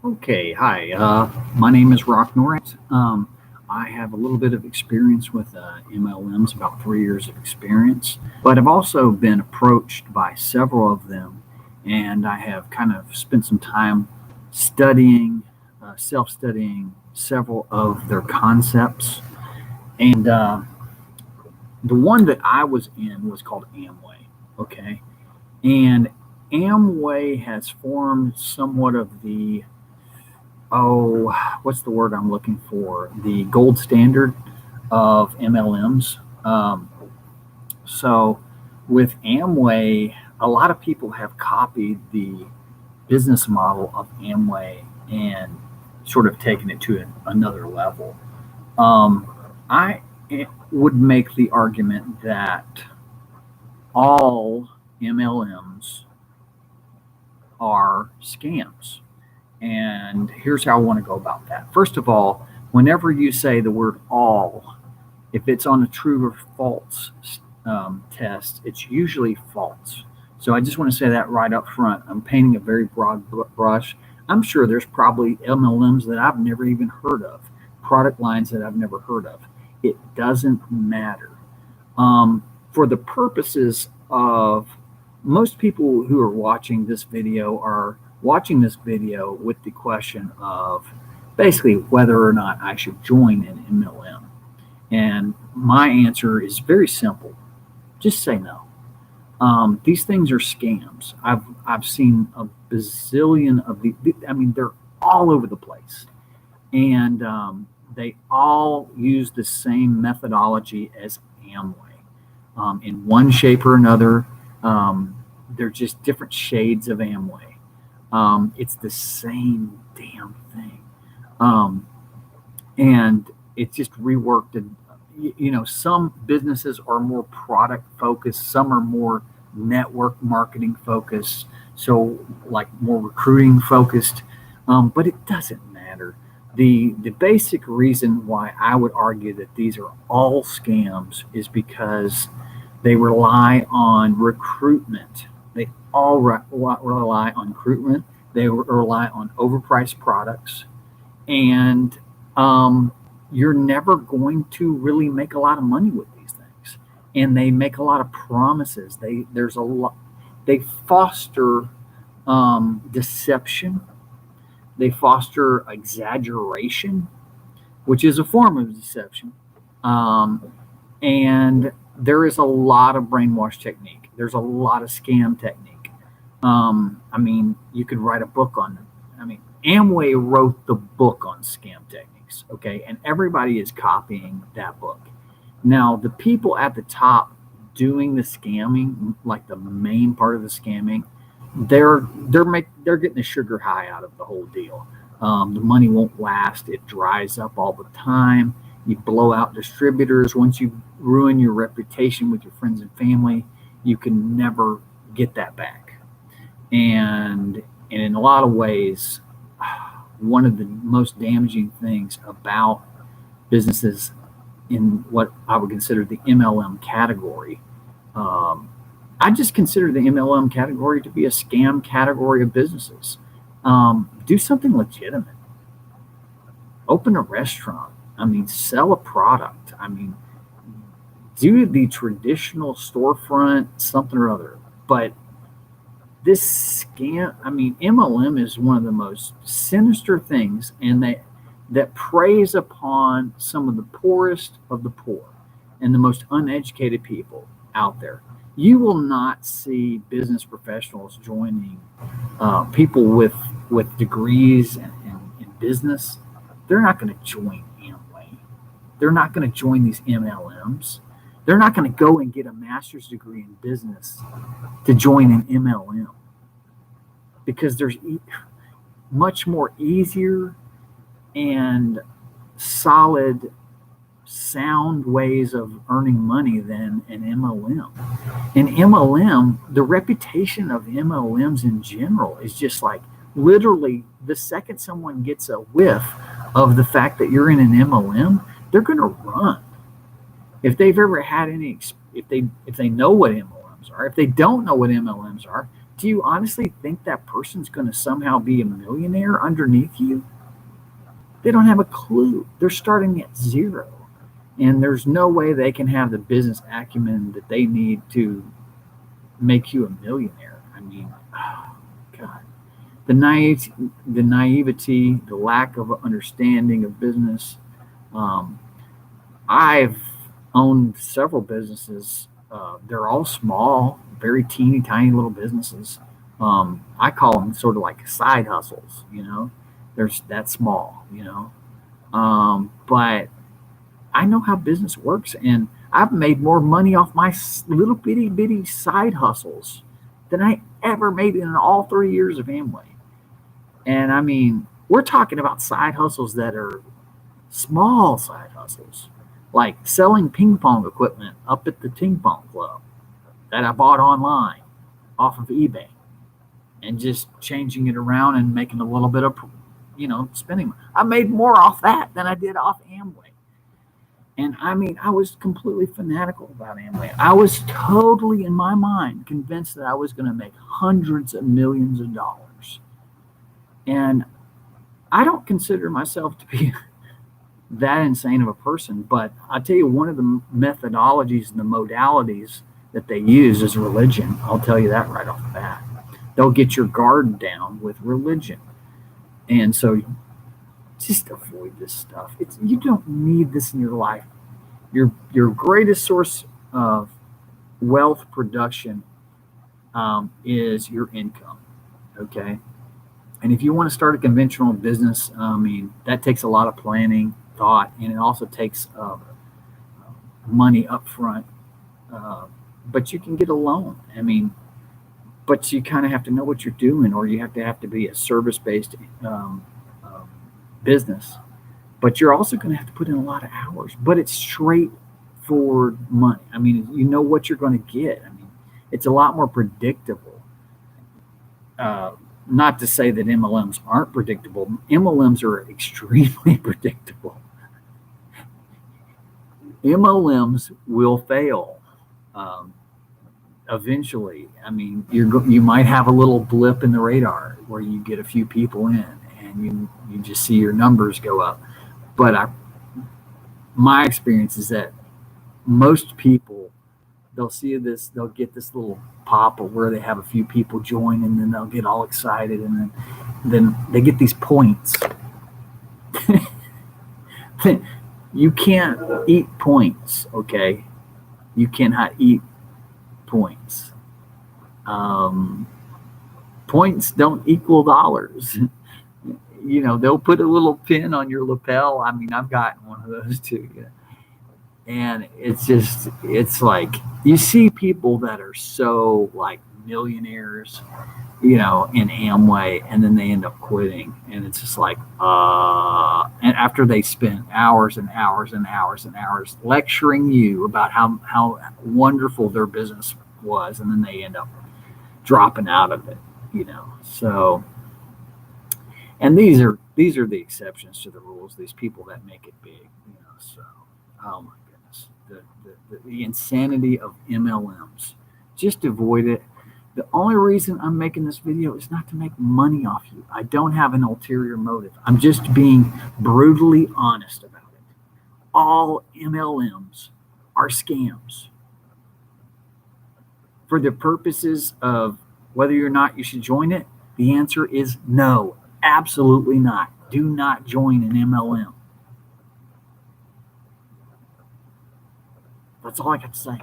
Okay, hi. My name is Rock Norris. I have a little bit of experience with MLMs, about 3 years of experience, but I've also been approached by several of them, and I have kind of spent some time studying, self studying several of their concepts. And the one that I was in was called Amway. Okay. And Amway has formed somewhat of the what's the word I'm looking for? The gold standard of MLMs. So with Amway, a lot of people have copied the business model of Amway and sort of taken it to another level. I would make the argument that all MLMs are scams. And here's how I want to go about that. First of all, whenever you say the word all, if it's on a true or false test, it's usually false. So I just want to say that right up front. I'm painting a very broad brush. I'm sure there's probably MLMs that I've never even heard of, product lines that I've never heard of. It doesn't matter. For the purposes of most people who are watching this video are watching this video with the question of basically whether or not I should join an MLM. And my answer is very simple. Just say no. These things are scams. I've seen a bazillion of the. I mean, they're all over the place, and they all use the same methodology as Amway, in one shape or another. They're just different shades of Amway. It's the same damn thing, and it's just reworked. And some businesses are more product focused, some are more network marketing focused, so like more recruiting focused. But it doesn't matter. The basic reason why I would argue that these are all scams is because they rely on recruitment. They all rely on recruitment. They rely on overpriced products, and you're never going to really make a lot of money with these things. And they make a lot of promises. There's a lot. They foster deception. They foster exaggeration, which is a form of deception. And there is a lot of brainwash technique. There's a lot of scam technique. I mean, you could write a book on it. I mean, Amway wrote the book on scam techniques, okay? And everybody is copying that book. Now, the people at the top doing the scamming, like the main part of the scamming, they're getting the sugar high out of the whole deal. The money won't last. It dries up all the time. You blow out distributors. Once you ruin your reputation with your friends and family, you can never get that back. And in a lot of ways, one of the most damaging things about businesses in what I would consider the MLM category, I just consider the MLM category to be a scam category of businesses. Do something legitimate. Open a restaurant. I mean, sell a product. I mean, do the traditional storefront, something or other. But this scam, I mean, MLM is one of the most sinister things, and that preys upon some of the poorest of the poor and the most uneducated people out there. You will not see business professionals joining people with degrees in business. They're not going to join Amway. They're not going to join these MLMs. They're not going to go and get a master's degree in business to join an MLM, because there's much more easier and solid, sound ways of earning money than an MLM. An MLM, the reputation of MLMs in general is just like, literally, the second someone gets a whiff of the fact that you're in an MLM, they're going to run. If they've ever had any, if they know what MLMs are, if they don't know what MLMs are, do you honestly think that person's going to somehow be a millionaire underneath you? They don't have a clue. They're starting at zero. And there's no way they can have the business acumen that they need to make you a millionaire. I mean, oh, God. The naivety, the lack of understanding of business. Um, I've owned several businesses. They're all small, very teeny tiny little businesses. I call them sort of like side hustles, you know. There's that small, you know. But I know how business works, and I've made more money off my little bitty side hustles than I ever made in all 3 years of Amway. And I mean, we're talking about side hustles that are small side hustles, like selling ping pong equipment up at the ping pong club that I bought online off of eBay, and just changing it around and making a little bit of, spending. I made more off that than I did off Amway. And I mean, I was completely fanatical about Amway. I was totally, in my mind, convinced that I was going to make hundreds of millions of dollars. And I don't consider myself to be that insane of a person, but I tell you, one of the methodologies and the modalities that they use is religion. I'll tell you that right off the bat. They'll get your guard down with religion. And so just avoid this stuff. You don't need this in your life. Your greatest source of wealth production is your income. Okay. And if you want to start a conventional business, I mean, that takes a lot of planning, thought, and it also takes money up front. But you can get a loan. I mean, but you kind of have to know what you're doing, or you have to be a service-based business. But you're also going to have to put in a lot of hours. But it's straightforward money. I mean, you know what you're going to get. I mean, it's a lot more predictable. Not to say that MLMs aren't predictable. MLMs are extremely predictable. MLMs will fail eventually. I mean, you might have a little blip in the radar where you get a few people in and you just see your numbers go up. But my experience is that most people, they'll get this little pop of where they have a few people join, and then they'll get all excited, and then they get these points. You can't eat points, okay? You cannot eat points. Points don't equal dollars. They'll put a little pin on your lapel. I mean, I've gotten one of those too. And it's like, you see people that are so like millionaires, in Amway, and then they end up quitting. And it's just like, and after they spent hours and hours and hours and hours lecturing you about how wonderful their business was, and then they end up dropping out of it, So, and these are the exceptions to the rules, these people that make it big, so, oh my goodness, the insanity of MLMs. Just avoid it. The only reason I'm making this video is not to make money off you. I don't have an ulterior motive. I'm just being brutally honest about it. All MLMs are scams. For the purposes of whether or not you should join it, the answer is no, absolutely not. Do not join an MLM. That's all I got to say.